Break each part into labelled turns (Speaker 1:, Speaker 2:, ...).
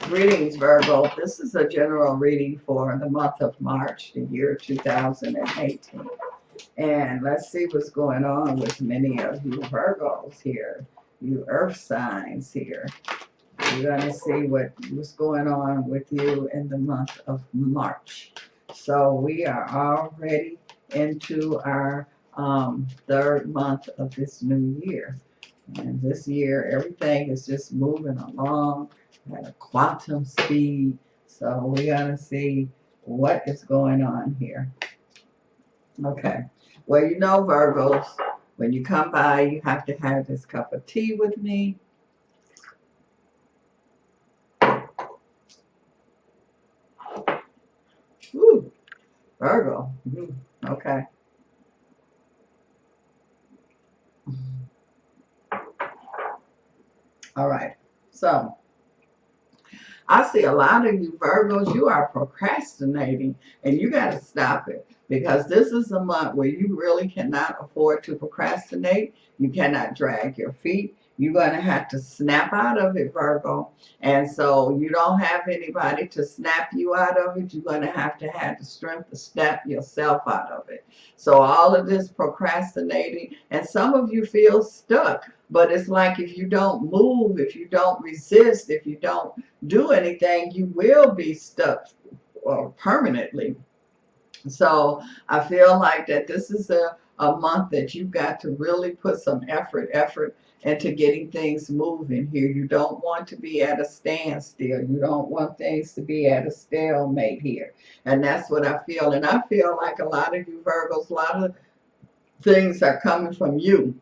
Speaker 1: Greetings, Virgo. This is a general reading for the month of March, the year 2018. And let's see what's going on with many of you Virgos here, you earth signs here. We're going to see what's going on with you in the month of March. So we are already into our third month of this new year. And this year, everything is just moving along at a quantum speed. So we're going to see what is going on here. Okay. Well, you know, Virgos, when you come by, you have to have this cup of tea with me. Ooh, Virgo. Okay. All right. So I see a lot of you Virgos, you are procrastinating, and you got to stop it, because this is a month where you really cannot afford to procrastinate. You cannot drag your feet. You're going to have to snap out of it, Virgo. And so you don't have anybody to snap you out of it. You're going to have the strength to snap yourself out of it. So all of this procrastinating, and some of you feel stuck. But it's like if you don't move, if you don't resist, if you don't do anything, you will be stuck permanently. So I feel like that this is a month that you've got to really put some effort into getting things moving here. You don't want to be at a standstill. You don't want things to be at a stalemate here. And that's what I feel. And I feel like a lot of you Virgos, a lot of things are coming from you.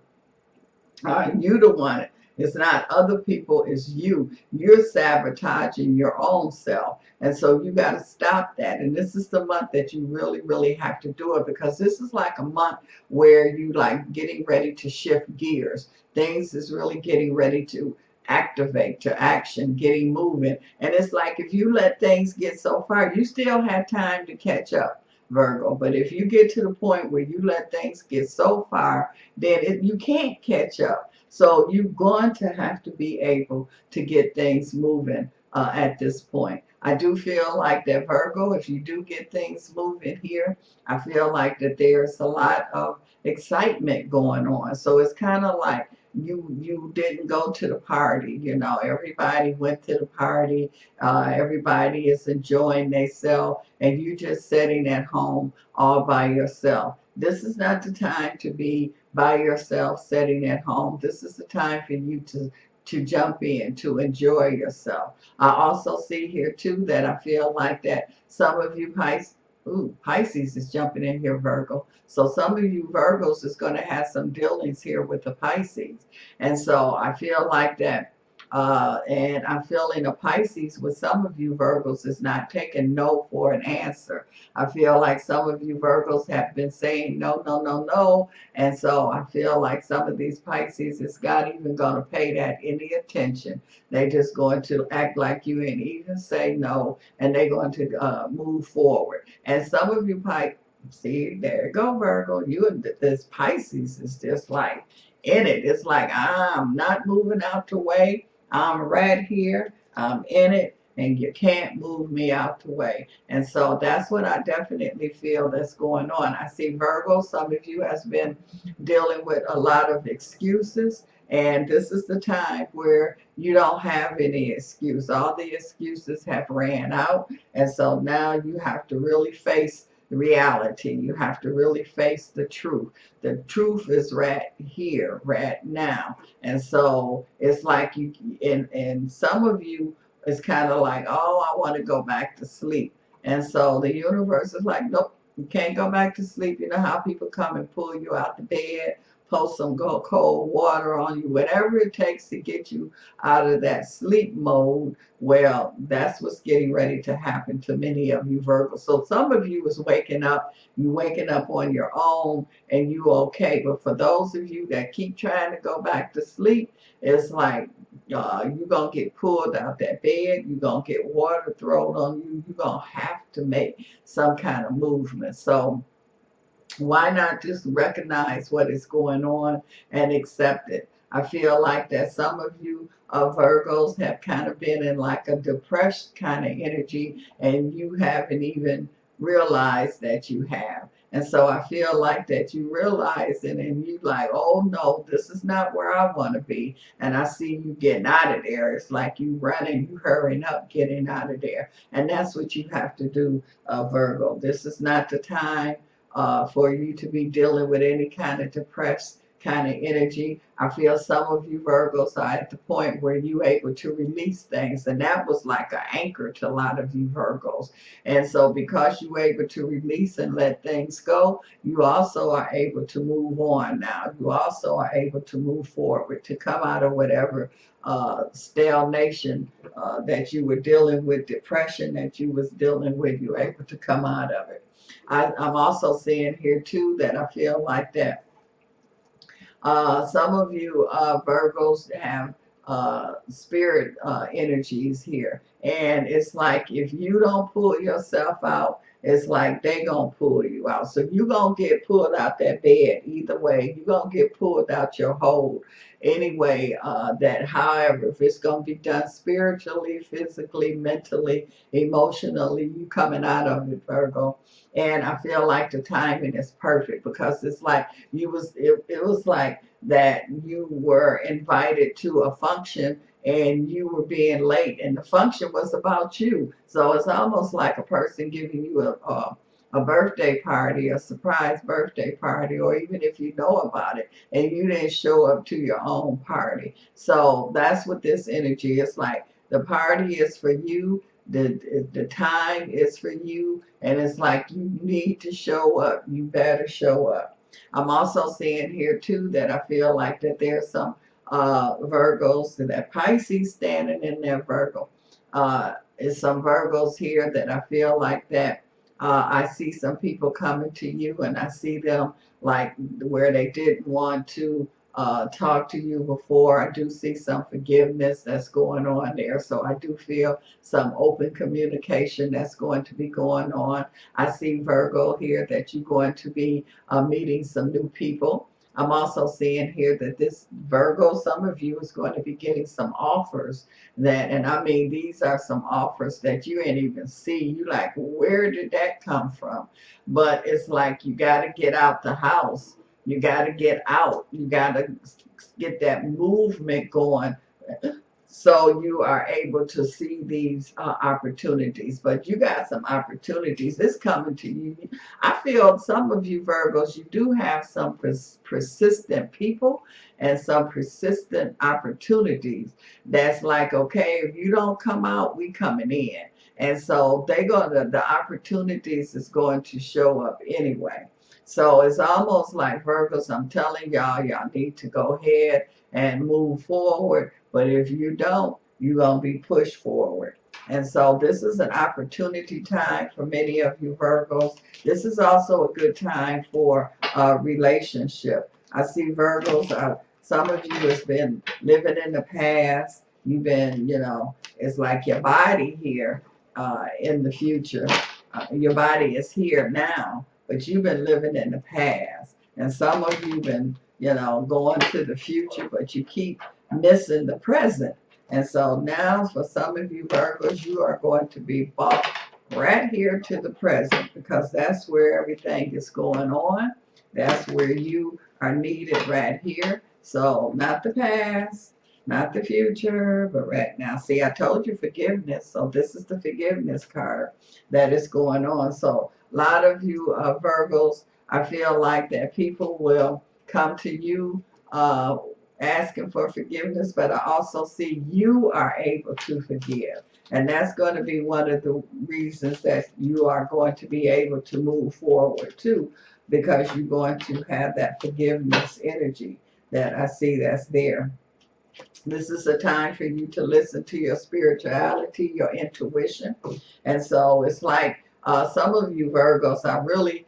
Speaker 1: You the one. It's not other people, it's you. You're sabotaging your own self. And so you got to stop that. And this is the month that you really, really have to do it, because this is like a month where you like getting ready to shift gears. Things is really getting ready to activate, to action, getting moving. And it's like if you let things get so far, you still have time to catch up, Virgo. But if you get to the point where you let things get so far, then you can't catch up. So you're going to have to be able to get things moving at this point. I do feel like that, Virgo, if you do get things moving here, I feel like that there's a lot of excitement going on. So it's kind of like you didn't go to the party. You know, everybody went to the party. Everybody is enjoying themselves, and you just sitting at home all by yourself. This is not the time to be by yourself sitting at home. This is the time for you to jump in, to enjoy yourself. I also see here too that I feel like that some of you Pisces is jumping in here, Virgo. So some of you Virgos is going to have some dealings here with the Pisces. And so I feel like that and I'm feeling a Pisces with some of you Virgos is not taking no for an answer. I feel like some of you Virgos have been saying no, no, no, no. And so I feel like some of these Pisces is not even going to pay that any attention. They're just going to act like you and even say no, and they're going to move forward. And some of you Pisces, see, there you go, Virgo. You and this Pisces is just like in it. It's like, I'm not moving out the way. I'm right here. I'm in it, and you can't move me out the way. And so that's what I definitely feel that's going on. I see Virgo, some of you has been dealing with a lot of excuses, and this is the time where you don't have any excuse. All the excuses have ran out, and so now you have to really face reality. You have to really face the truth. The truth is right here, right now. And so it's like you, and some of you, it's kind of like, oh, I want to go back to sleep. And so the universe is like, nope, you can't go back to sleep. You know how people come and pull you out the bed, post some cold water on you, whatever it takes to get you out of that sleep mode. Well, that's what's getting ready to happen to many of you Virgos. So some of you is waking up, you waking up on your own, and you okay. But for those of you that keep trying to go back to sleep, it's like you're going to get pulled out that bed. You're going to get water thrown on you. You're going to have to make some kind of movement. So why not just recognize what is going on and accept it? I feel like that some of you Virgos have kind of been in like a depressed kind of energy, and you haven't even realized that you have. And so I feel like that you realize it, and you like, oh no, this is not where I want to be. And I see you getting out of there. It's like you running, you hurrying up, getting out of there. And that's what you have to do, Virgo. This is not the time for you to be dealing with any kind of depressed kind of energy. I feel some of you Virgos are at the point where you're able to release things, and that was like an anchor to a lot of you Virgos. And so because you're able to release and let things go, you also are able to move on now. You also are able to move forward, to come out of whatever stagnation that you were dealing with, depression that you was dealing with. You're able to come out of it. I'm also seeing here too that I feel like that some of you Virgos have spirit energies here. And it's like if you don't pull yourself out, it's like they gonna pull you out. So you gonna get pulled out that bed either way. You gonna get pulled out your hole anyway. That however, if it's gonna be done spiritually, physically, mentally, emotionally, you coming out of it, Virgo. And I feel like the timing is perfect because it's like it was like that you were invited to a function and you were being late, and the function was about you. So it's almost like a person giving you a birthday party, a surprise birthday party, or even if you know about it and you didn't show up to your own party. So that's what this energy is like. The party is for you. The time is for you, and it's like you need to show up. You better show up. I'm also seeing here too that I feel like that there's some Virgos, that Pisces standing in there, Virgo. Is some Virgos here that I feel like that I see some people coming to you, and I see them like where they didn't want to talk to you before. I do see some forgiveness that's going on there. So I do feel some open communication that's going to be going on. I see Virgo here that you're going to be meeting some new people. I'm also seeing here that this Virgo, some of you is going to be getting some offers that, and I mean, these are some offers that you ain't even see. You like, where did that come from? But it's like you got to get out the house. You got to get out. You got to get that movement going so you are able to see these opportunities. But you got some opportunities. It's coming to you. I feel some of you Virgos, you do have some persistent people and some persistent opportunities. That's like, okay, if you don't come out, we coming in. And so the opportunities is going to show up anyway. So it's almost like Virgos, I'm telling y'all need to go ahead and move forward. But if you don't, you're going to be pushed forward. And so this is an opportunity time for many of you Virgos. This is also a good time for a relationship. I see Virgos, some of you has been living in the past. You've been, it's like your body here in the future. Your body is here now, but you've been living in the past. And some of you been, going to the future, but you keep missing the present. And so now for some of you Virgos, you are going to be brought right here to the present, because that's where everything is going on. That's where you are needed right here. So not the past, not the future, but right now. See, I told you forgiveness. So this is the forgiveness card that is going on. So a lot of you Virgos, I feel like that people will come to you asking for forgiveness, but I also see you are able to forgive. And that's going to be one of the reasons that you are going to be able to move forward too, because you're going to have that forgiveness energy that I see that's there. This is a time for you to listen to your spirituality, your intuition. And so it's like some of you Virgos are really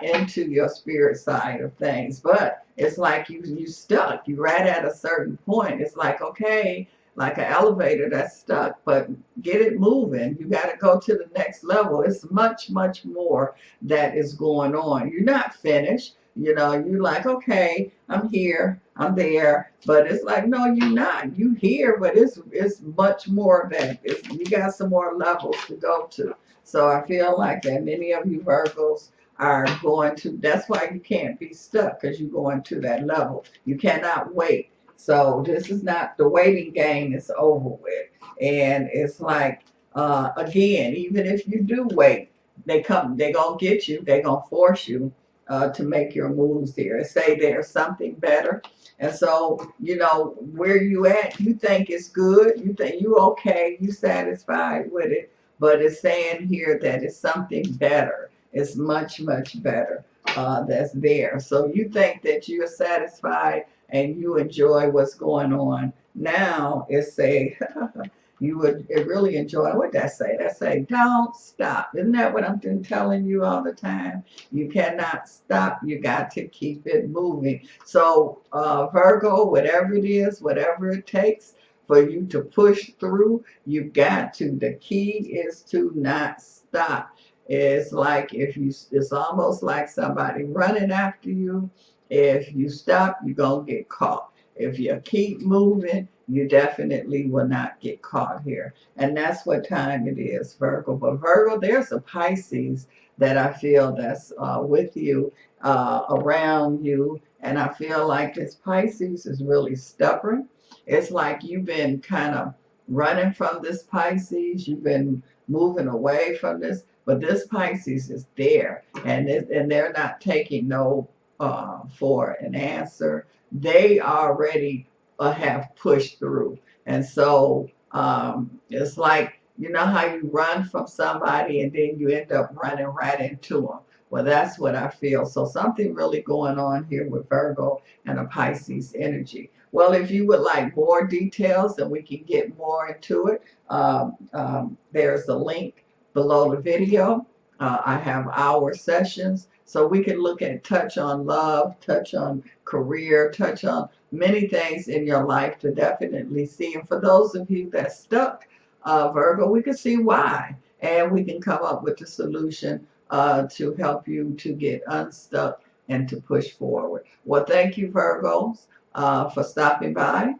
Speaker 1: into your spirit side of things, but it's like you stuck. You right at a certain point. It's like, okay, like an elevator that's stuck, but get it moving. You got to go to the next level. It's much, much more that is going on. You're not finished. You know, you like, okay, I'm here, I'm there, but it's like, no, you're not. You here, but it's much more than you got some more levels to go to. So I feel like that many of you Virgos are going to. That's why you can't be stuck, because you're going to that level. You cannot wait. So this is not the waiting game. Is over with, and it's like again, even if you do wait, they come. They gonna get you. They gonna force you to make your moves here and say there's something better. And so, you know, where you at, you think it's good, you think you okay, you satisfied with it, but it's saying here that it's something better. It's much, much better that's there. So you think that you're satisfied and you enjoy what's going on. Now it's a you would really enjoy. What that say? That say, don't stop. Isn't that what I'm been telling you all the time? You cannot stop. You got to keep it moving. So Virgo, whatever it is, whatever it takes for you to push through, you got to. The key is to not stop. It's like if you, it's almost like somebody running after you. If you stop, you're going to get caught. If you keep moving, you definitely will not get caught here. And that's what time it is, Virgo. But Virgo, there's a Pisces that I feel that's with you, around you. And I feel like this Pisces is really stubborn. It's like you've been kind of running from this Pisces. You've been moving away from this. But this Pisces is there. And they're not taking no for an answer. They already have pushed through. And so it's like, you know how you run from somebody and then you end up running right into them. Well, that's what I feel. So something really going on here with Virgo and a Pisces energy. Well, if you would like more details and we can get more into it, there's a link below the video. I have our sessions, so we can look at touch on love, touch on career, touch on many things in your life to definitely see. And for those of you that's stuck, Virgo, we can see why, and we can come up with a solution to help you to get unstuck and to push forward. Well, thank you, Virgos, for stopping by,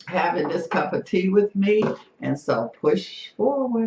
Speaker 1: having this cup of tea with me, and so push forward.